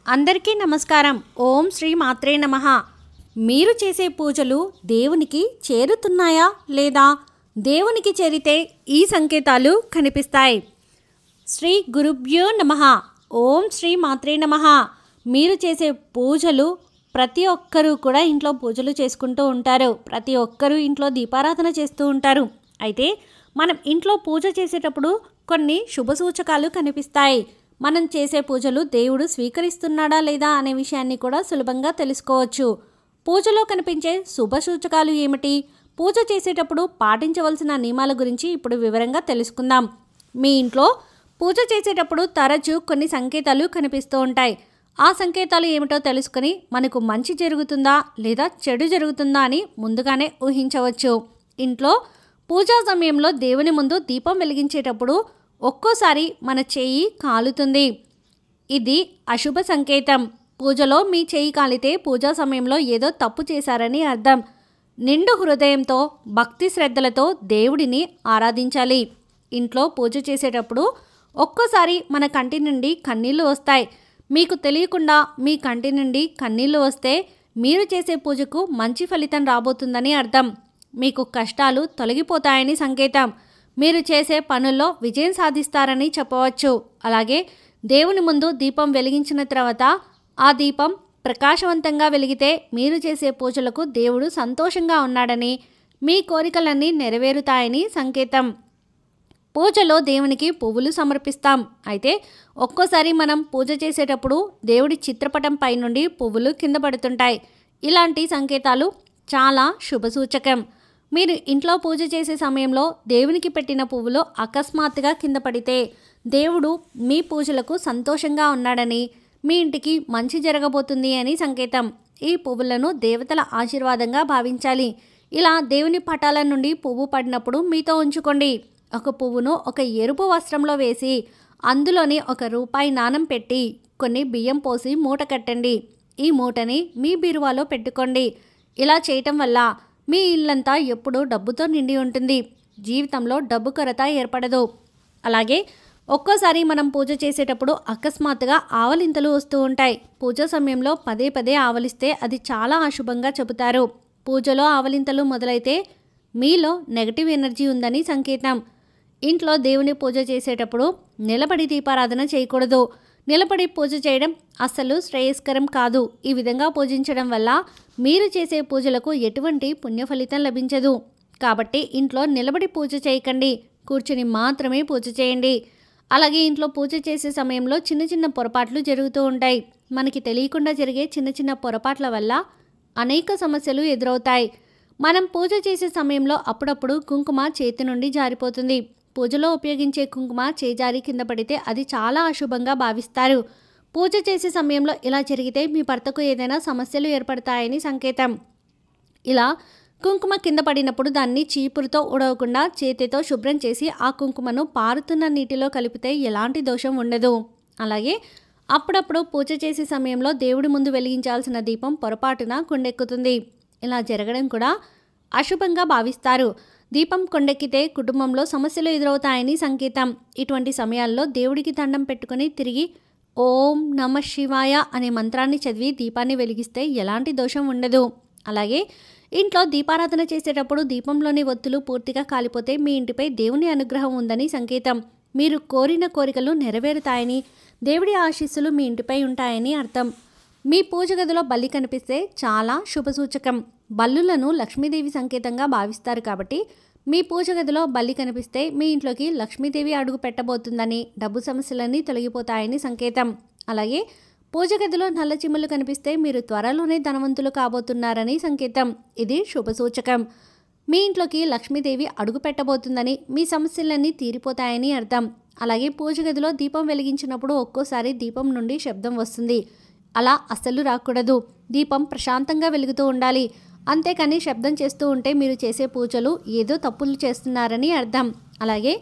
అందరికీ నమస్కారం. ఓం శ్రీ మాత్రే నమః. మీరు చేసే పూజలు దేవునికి చేరుతున్నాయా లేదా? దేవునికి చేరితే ఈ సంకేతాలు కనిపిస్తాయి. శ్రీ గురుభ్యో నమః. ఓం శ్రీ మాత్రే నమః. మీరు చేసే పూజలు ప్రతి ఒక్కరూ కూడా ఇంట్లో పూజలు చేసుకుంటూ ఉంటారు. ప్రతి ఒక్కరూ ఇంట్లో దీపారాధన చేస్తూ ఉంటారు. అయితే మనం ఇంట్లో పూజ చేసేటప్పుడు కొన్ని శుభ సూచకాలు కనిపిస్తాయి. మనం చేసే పూజలు దేవుడు స్వీకరిస్తున్నాడా లేదా అనే విషయాన్ని కూడా సులభంగా తెలుసుకోవచ్చు. పూజలో కనిపించే శుభ సూచకాలు ఏమిటి? పూజ చేసేటప్పుడు పాటించవలసిన నియమాల గురించి ఇప్పుడు వివరంగా తెలుసుకుందాం. మీ ఇంట్లో పూజ చేసేటప్పుడు తరచూ కొన్ని సంకేతాలు కనిపిస్తూ ఉంటాయి. ఆ సంకేతాలు ఏమిటో తెలుసుకుని మనకు మంచి జరుగుతుందా లేదా చెడు జరుగుతుందా అని ముందుగానే ఊహించవచ్చు. ఇంట్లో పూజా సమయంలో దేవుని ముందు దీపం వెలిగించేటప్పుడు ఒక్కోసారి మన చెయ్యి కాలుతుంది. ఇది అశుభ సంకేతం. పూజలో మీ చెయ్యి కాలితే పూజా సమయంలో ఏదో తప్పు చేశారని అర్థం. నిండు హృదయంతో భక్తి శ్రద్ధలతో దేవుడిని ఆరాధించాలి. ఇంట్లో పూజ చేసేటప్పుడు ఒక్కోసారి మన కంటి నుండి కన్నీళ్లు వస్తాయి. మీకు తెలియకుండా మీ కంటి నుండి కన్నీళ్లు వస్తే మీరు చేసే పూజకు మంచి ఫలితం రాబోతుందని అర్థం. మీకు కష్టాలు తొలగిపోతాయని సంకేతం. మీరు చేసే పనుల్లో విజయం సాధిస్తారని చెప్పవచ్చు. అలాగే దేవుని ముందు దీపం వెలిగించిన తర్వాత ఆ దీపం ప్రకాశవంతంగా వెలిగితే మీరు చేసే పూజలకు దేవుడు సంతోషంగా ఉన్నాడని, మీ కోరికలన్నీ నెరవేరుతాయని సంకేతం. పూజలో దేవునికి పువ్వులు సమర్పిస్తాం. అయితే ఒక్కోసారి మనం పూజ చేసేటప్పుడు దేవుడి చిత్రపటం పై నుండి పువ్వులు కింద పడుతుంటాయి. ఇలాంటి సంకేతాలు చాలా శుభసూచకం. మీరు ఇంట్లో పూజ చేసే సమయంలో దేవునికి పెట్టిన పువ్వులు అకస్మాత్తుగా కింద పడితే దేవుడు మీ పూజలకు సంతోషంగా ఉన్నాడని, మీ ఇంటికి మంచి జరగబోతుంది అని సంకేతం. ఈ పువ్వులను దేవతల ఆశీర్వాదంగా భావించాలి. ఇలా దేవుని పటాల నుండి పువ్వు పడినప్పుడు మీతో ఉంచుకోండి. ఒక పువ్వును ఒక ఎరుపు వస్త్రంలో వేసి అందులోని ₹1 నాణెం పెట్టి కొన్ని బియ్యం పోసి మూట కట్టండి. ఈ మూటని మీ బీరువాలో పెట్టుకోండి. ఇలా చేయటం వల్ల మీ ఇల్లంతా ఎప్పుడూ డబ్బుతో నిండి ఉంటుంది. జీవితంలో డబ్బు కొరత ఏర్పడదు. అలాగే ఒక్కోసారి మనం పూజ చేసేటప్పుడు అకస్మాత్తుగా ఆవలింతలు వస్తూ ఉంటాయి. పూజ సమయంలో పదే పదే ఆవలిస్తే అది చాలా అశుభంగా చెబుతారు. పూజలో ఆవలింతలు మొదలైతే మీలో నెగటివ్ ఎనర్జీ ఉందని సంకేతం. ఇంట్లో దేవుని పూజ చేసేటప్పుడు నిలబడి దీపారాధన చేయకూడదు. నిలబడి పూజ చేయడం అస్సలు శ్రేయస్కరం కాదు. ఈ విధంగా పూజించడం వల్ల మీరు చేసే పూజలకు ఎటువంటి పుణ్య ఫలితం లభించదు. కాబట్టి ఇంట్లో నిలబడి పూజ చేయకండి. కూర్చుని మాత్రమే పూజ చేయండి. అలాగే ఇంట్లో పూజ చేసే సమయంలో చిన్న చిన్న పొరపాట్లు జరుగుతూ ఉంటాయి. మనకి తెలియకుండా జరిగే చిన్న చిన్న పొరపాట్ల వల్ల అనేక సమస్యలు ఎదురవుతాయి. మనం పూజ చేసే సమయంలో అప్పుడప్పుడు కుంకుమ చేతి నుండి జారిపోతుంది. పూజలో ఉపయోగించే కుంకుమ చేజారి కింద పడితే అది చాలా అశుభంగా భావిస్తారు. పూజ చేసే సమయంలో ఇలా జరిగితే మీ భర్తకు ఏదైనా సమస్యలు ఏర్పడతాయని సంకేతం. ఇలా కుంకుమ కింద పడినప్పుడు దాన్ని చీపురుతో ఉడవకుండా చేతితో శుభ్రం చేసి ఆ కుంకుమను పారుతున్న నీటిలో కలిపితే ఎలాంటి దోషం ఉండదు. అలాగే అప్పుడప్పుడు పూజ చేసే సమయంలో దేవుడి ముందు వెలిగించాల్సిన దీపం పొరపాటున కొండెక్కుతుంది. ఇలా జరగడం కూడా అశుభంగా భావిస్తారు. దీపం కొండెక్కితే కుటుంబంలో సమస్యలు ఎదురవుతాయని సంకేతం. ఇటువంటి సమయాల్లో దేవుడికి దండం పెట్టుకుని తిరిగి ఓం నమ శివాయ అనే మంత్రాన్ని చదివి దీపాన్ని వెలిగిస్తే ఎలాంటి దోషం ఉండదు. అలాగే ఇంట్లో దీపారాధన చేసేటప్పుడు దీపంలోని ఒత్తులు పూర్తిగా కాలిపోతే మీ ఇంటిపై దేవుని అనుగ్రహం ఉందని సంకేతం. మీరు కోరిన కోరికలు నెరవేరుతాయని, దేవుడి ఆశీస్సులు మీ ఇంటిపై ఉంటాయని అర్థం. మీ పూజ గదిలో బల్లి కనిపిస్తే చాలా శుభసూచకం. బల్లులను లక్ష్మీదేవి సంకేతంగా భావిస్తారు. కాబట్టి మీ పూజ గదిలో బల్లి కనిపిస్తే మీ ఇంట్లోకి లక్ష్మీదేవి అడుగు పెట్టబోతుందని, డబ్బు సమస్యలన్నీ తొలగిపోతాయని సంకేతం. అలాగే పూజ గదిలో నల్ల చిమ్ములు కనిపిస్తే మీరు త్వరలోనే ధనవంతులు కాబోతున్నారని సంకేతం. ఇది శుభసూచకం. మీ ఇంట్లోకి లక్ష్మీదేవి అడుగు పెట్టబోతుందని, మీ సమస్యలన్నీ తీరిపోతాయని అర్థం. అలాగే పూజ గదిలో దీపం వెలిగించినప్పుడు ఒక్కోసారి దీపం నుండి శబ్దం వస్తుంది. అలా అస్సలు రాకూడదు. దీపం ప్రశాంతంగా వెలుగుతూ ఉండాలి. అంతేకాని శబ్దం చేస్తూ ఉంటే మీరు చేసే పూజలు ఏదో తప్పులు చేస్తున్నారని అర్థం. అలాగే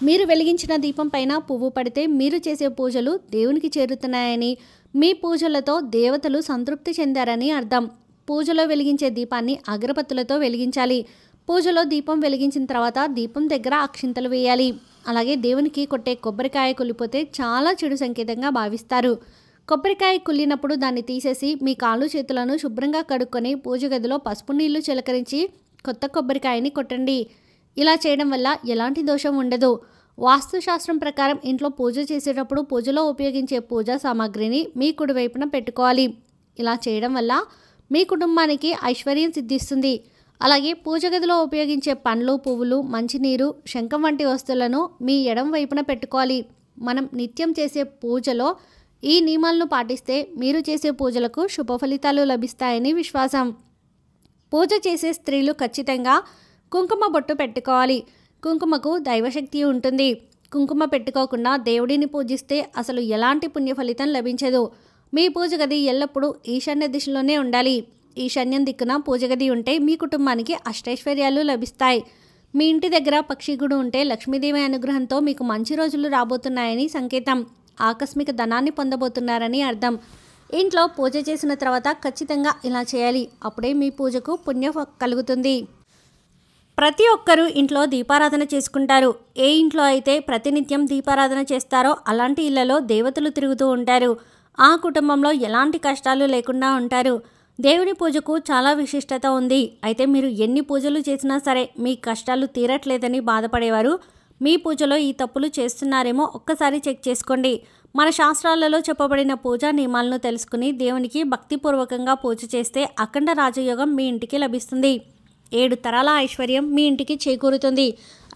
మీరు వెలిగించిన దీపం పైన పువ్వు పడితే మీరు చేసే పూజలు దేవునికి చేరుతున్నాయని, మీ పూజలతో దేవతలు సంతృప్తి చెందారని అర్థం. పూజలో వెలిగించే దీపాన్ని అగరబత్తులతో వెలిగించాలి. పూజలో దీపం వెలిగించిన తర్వాత దీపం దగ్గర అక్షింతలు వేయాలి. అలాగే దేవునికి కొట్టే కొబ్బరికాయ కులిపోతే చాలా చెడు సంకేతంగా భావిస్తారు. కొబ్బరికాయ కుళ్ళినప్పుడు దాన్ని తీసేసి మీ కాళ్ళు చేతులను శుభ్రంగా కడుక్కొని పూజ గదిలో పసుపు నీళ్లు చిలకరించి కొత్త కొబ్బరికాయని కొట్టండి. ఇలా చేయడం వల్ల ఎలాంటి దోషం ఉండదు. వాస్తుశాస్త్రం ప్రకారం ఇంట్లో పూజ చేసేటప్పుడు పూజలో ఉపయోగించే పూజా సామాగ్రిని మీ కుడివైపున పెట్టుకోవాలి. ఇలా చేయడం వల్ల మీ కుటుంబానికి ఐశ్వర్యం సిద్ధిస్తుంది. అలాగే పూజ గదిలో ఉపయోగించే పండ్లు, పువ్వులు, మంచినీరు, శంఖం వంటి వస్తువులను మీ ఎడమ వైపున పెట్టుకోవాలి. మనం నిత్యం చేసే పూజలో ఈ నియమాలను పాటిస్తే మీరు చేసే పూజలకు శుభ ఫలితాలు లభిస్తాయని విశ్వాసం. పూజ చేసే స్త్రీలు ఖచ్చితంగా కుంకుమ బొట్టు పెట్టుకోవాలి. కుంకుమకు దైవశక్తి ఉంటుంది. కుంకుమ పెట్టుకోకుండా దేవుడిని పూజిస్తే అసలు ఎలాంటి పుణ్య ఫలితం లభించదు. మీ పూజ గది ఎల్లప్పుడూ ఈశాన్య దిశలోనే ఉండాలి. ఈశాన్యం దిక్కున పూజ గది ఉంటే మీ కుటుంబానికి అష్టైశ్వర్యాలు లభిస్తాయి. మీ ఇంటి దగ్గర పక్షి గూడు ఉంటే లక్ష్మీదేవి అనుగ్రహంతో మీకు మంచి రోజులు రాబోతున్నాయని సంకేతం. ఆకస్మిక ధనాన్ని పొందబోతున్నారని అర్థం. ఇంట్లో పూజ చేసిన తర్వాత ఖచ్చితంగా ఇలా చేయాలి. అప్పుడే మీ పూజకు పుణ్యం కలుగుతుంది. ప్రతి ఒక్కరూ ఇంట్లో దీపారాధన చేసుకుంటారు. ఏ ఇంట్లో అయితే ప్రతినిత్యం దీపారాధన చేస్తారో అలాంటి ఇళ్లలో దేవతలు తిరుగుతూ ఉంటారు. ఆ కుటుంబంలో ఎలాంటి కష్టాలు లేకుండా ఉంటారు. దేవుని పూజకు చాలా విశిష్టత ఉంది. అయితే మీరు ఎన్ని పూజలు చేసినా సరే మీ కష్టాలు తీరట్లేదని బాధపడేవారు మీ పూజలో ఈ తప్పులు చేస్తున్నారేమో ఒక్కసారి చెక్ చేసుకోండి. మన శాస్త్రాలలో చెప్పబడిన పూజా నియమాలను తెలుసుకుని దేవునికి భక్తిపూర్వకంగా పూజ చేస్తే అఖండ రాజయోగం మీ ఇంటికి లభిస్తుంది. 7 తరాల ఐశ్వర్యం మీ ఇంటికి చేకూరుతుంది.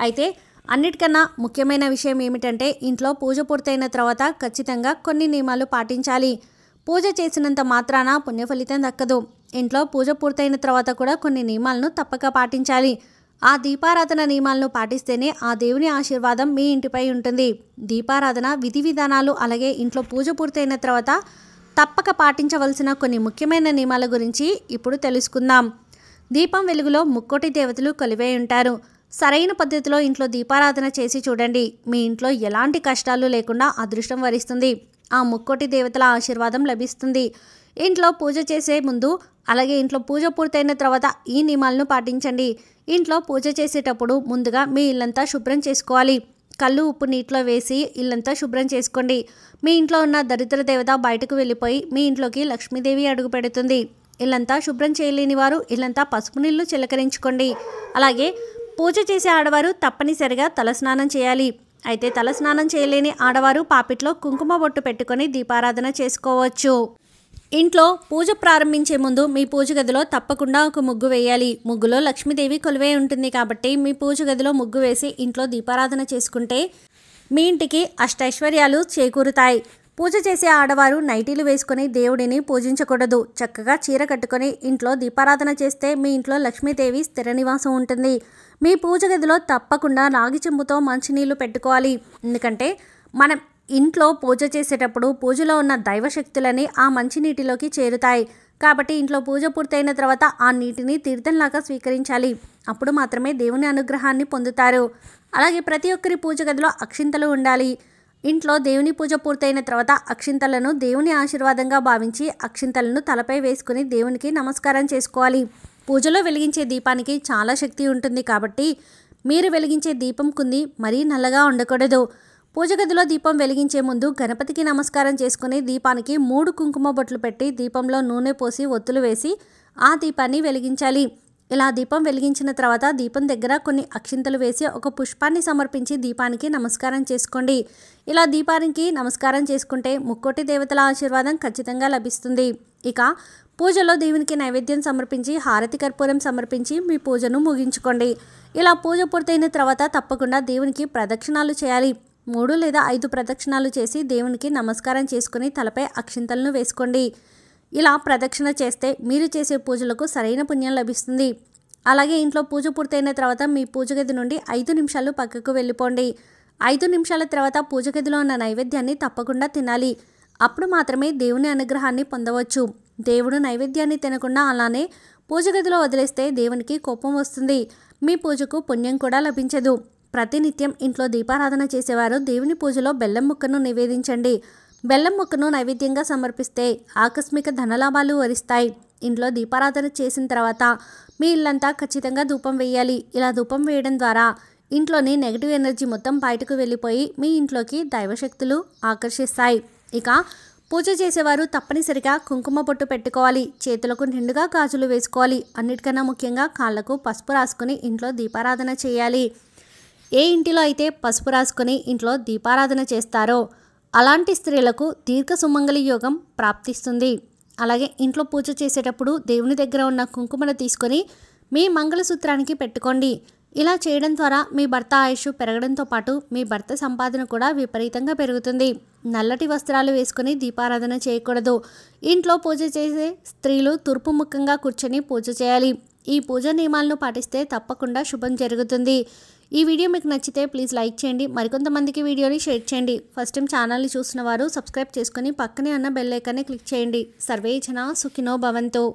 అయితే అన్నిటికన్నా ముఖ్యమైన విషయం ఏమిటంటే ఇంట్లో పూజ పూర్తయిన తర్వాత ఖచ్చితంగా కొన్ని నియమాలు పాటించాలి. పూజ చేసినంత మాత్రాన పుణ్యఫలితం దక్కదు. ఇంట్లో పూజ పూర్తయిన తర్వాత కూడా కొన్ని నియమాలను తప్పక పాటించాలి. ఆ దీపారాధన నియమాలను పాటిస్తేనే ఆ దేవుని ఆశీర్వాదం మీ ఇంటిపై ఉంటుంది. దీపారాధన విధి విధానాలు అలాగే ఇంట్లో పూజ పూర్తయిన తర్వాత తప్పక పాటించవలసిన కొన్ని ముఖ్యమైన నియమాల గురించి ఇప్పుడు తెలుసుకుందాం. దీపం వెలుగులో ముక్కోటి దేవతలు కొలువై ఉంటారు. సరైన పద్ధతిలో ఇంట్లో దీపారాధన చేసి చూడండి. మీ ఇంట్లో ఎలాంటి కష్టాలు లేకుండా అదృష్టం వరిస్తుంది. ఆ ముక్కోటి దేవతల ఆశీర్వాదం లభిస్తుంది. ఇంట్లో పూజ చేసే ముందు అలాగే ఇంట్లో పూజ పూర్తయిన తర్వాత ఈ నియమాలను పాటించండి. ఇంట్లో పూజ చేసేటప్పుడు ముందుగా మీ ఇల్లంతా శుభ్రం చేసుకోవాలి. కళ్ళు ఉప్పు నీటిలో వేసి ఇల్లంతా శుభ్రం చేసుకోండి. మీ ఇంట్లో ఉన్న దరిద్ర దేవత బయటకు వెళ్ళిపోయి మీ ఇంట్లోకి లక్ష్మీదేవి అడుగు పెడుతుంది. ఇల్లంతా శుభ్రం చేయలేని వారు ఇల్లంతా పసుపు నీళ్లు చిలకరించుకోండి. అలాగే పూజ చేసే ఆడవారు తప్పనిసరిగా తలస్నానం చేయాలి. అయితే తలస్నానం చేయలేని ఆడవారు పాపిట్లో కుంకుమ బొట్టు పెట్టుకొని దీపారాధన చేసుకోవచ్చు. ఇంట్లో పూజ ప్రారంభించే ముందు మీ పూజ గదిలో తప్పకుండా ఒక ముగ్గు వేయాలి. ముగ్గులో లక్ష్మీదేవి కొలువై ఉంటుంది కాబట్టి మీ పూజ గదిలో ముగ్గు వేసి ఇంట్లో దీపారాధన చేసుకుంటే మీ ఇంటికి అష్టైశ్వర్యాలు చేకూరుతాయి. పూజ చేసే ఆడవారు నైటీలు వేసుకొని దేవుడిని పూజించకూడదు. చక్కగా చీర కట్టుకొని ఇంట్లో దీపారాధన చేస్తే మీ ఇంట్లో లక్ష్మీదేవి స్థిర నివాసం ఉంటుంది. మీ పూజ గదిలో తప్పకుండా రాగి చెంబుతో మంచినీళ్లు పెట్టుకోవాలి. ఎందుకంటే మనం ఇంట్లో పూజ చేసేటప్పుడు పూజలో ఉన్న దైవశక్తులని ఆ మంచినీటిలోకి చేరుతాయి. కాబట్టి ఇంట్లో పూజ పూర్తయిన తర్వాత ఆ నీటిని తీర్థంలాగా స్వీకరించాలి. అప్పుడు మాత్రమే దేవుని అనుగ్రహాన్ని పొందుతారు. అలాగే ప్రతి ఒక్కరి పూజ గదిలో అక్షింతలు ఉండాలి. ఇంట్లో దేవుని పూజ పూర్తయిన తర్వాత అక్షింతలను దేవుని ఆశీర్వాదంగా భావించి అక్షింతలను తలపై వేసుకుని దేవునికి నమస్కారం చేసుకోవాలి. పూజలో వెలిగించే దీపానికి చాలా శక్తి ఉంటుంది కాబట్టి మీరు వెలిగించే దీపం కుంది మరీ నల్లగా ఉండకూడదు. పూజ గదిలో దీపం వెలిగించే ముందు గణపతికి నమస్కారం చేసుకుని దీపానికి 3 కుంకుమ బొట్లు పెట్టి దీపంలో నూనె పోసి ఒత్తులు వేసి ఆ దీపాన్ని వెలిగించాలి. ఇలా దీపం వెలిగించిన తర్వాత దీపం దగ్గర కొన్ని అక్షింతలు వేసి ఒక పుష్పాన్ని సమర్పించి దీపానికి నమస్కారం చేసుకోండి. ఇలా దీపానికి నమస్కారం చేసుకుంటే ముక్కోటి దేవతల ఆశీర్వాదం ఖచ్చితంగా లభిస్తుంది. ఇక పూజలో దేవునికి నైవేద్యం సమర్పించి హారతి కర్పూరం సమర్పించి మీ పూజను ముగించుకోండి. ఇలా పూజ పూర్తయిన తర్వాత తప్పకుండా దేవునికి ప్రదక్షిణాలు చేయాలి. 3 లేదా 5 ప్రదక్షిణాలు చేసి దేవునికి నమస్కారం చేసుకుని తలపై అక్షింతలను వేసుకోండి. ఇలా ప్రదక్షిణ చేస్తే మీరు చేసే పూజలకు సరైన పుణ్యం లభిస్తుంది. అలాగే ఇంట్లో పూజ పూర్తయిన తర్వాత మీ పూజ గది నుండి 5 నిమిషాలు పక్కకు వెళ్ళిపోండి. 5 నిమిషాల తర్వాత పూజ గదిలో ఉన్న నైవేద్యాన్ని తప్పకుండా తినాలి. అప్పుడు మాత్రమే దేవుని అనుగ్రహాన్ని పొందవచ్చు. దేవుడు నైవేద్యాన్ని తినకుండా అలానే పూజ గదిలో వదిలేస్తే దేవునికి కోపం వస్తుంది. మీ పూజకు పుణ్యం కూడా లభించదు. ప్రతినిత్యం ఇంట్లో దీపారాధన చేసేవారు దేవుని పూజలో బెల్లం ముక్కను నివేదించండి. బెల్లం ముక్కను నైవేద్యంగా సమర్పిస్తే ఆకస్మిక ధనలాభాలు వరిస్తాయి. ఇంట్లో దీపారాధన చేసిన తర్వాత మీ ఇల్లంతా ఖచ్చితంగా ధూపం వేయాలి. ఇలా ధూపం వేయడం ద్వారా ఇంట్లోని నెగిటివ్ ఎనర్జీ మొత్తం బయటకు వెళ్ళిపోయి మీ ఇంట్లోకి దైవశక్తులు ఆకర్షిస్తాయి. ఇక పూజ చేసేవారు తప్పనిసరిగా కుంకుమ బొట్టు పెట్టుకోవాలి, చేతులకు నిండుగా గాజులు వేసుకోవాలి, అన్నిటికన్నా ముఖ్యంగా కాళ్లకు పసుపు రాసుకుని ఇంట్లో దీపారాధన చేయాలి. ఏ ఇంటిలో అయితే పసుపు రాసుకుని ఇంట్లో దీపారాధన చేస్తారో అలాంటి స్త్రీలకు దీర్ఘ సుమంగళి యోగం ప్రాప్తిస్తుంది. అలాగే ఇంట్లో పూజ చేసేటప్పుడు దేవుని దగ్గర ఉన్న కుంకుమను తీసుకొని మీ మంగళసూత్రానికి పెట్టుకోండి. ఇలా చేయడం ద్వారా మీ భర్త ఆయుష్ పెరగడంతో పాటు మీ భర్త సంపాదన కూడా విపరీతంగా పెరుగుతుంది. నల్లటి వస్త్రాలు వేసుకుని దీపారాధన చేయకూడదు. ఇంట్లో పూజ చేసే స్త్రీలు తూర్పు ముఖంగా కూర్చొని పూజ చేయాలి. ఈ పూజ నియమాలను పాటిస్తే తప్పకుండా శుభం జరుగుతుంది. ఈ వీడియో మీకు నచ్చితే ప్లీజ్ లైక్ చేయండి, మరికొంతమందికి వీడియోని షేర్ చేయండి. ఫస్ట్ టైం ఛానల్ని చూసిన వారు సబ్స్క్రైబ్ చేసుకొని పక్కనే ఉన్న బెల్ ఐకాన్ని క్లిక్ చేయండి. సర్వే జనా సుఖినో భవంతు.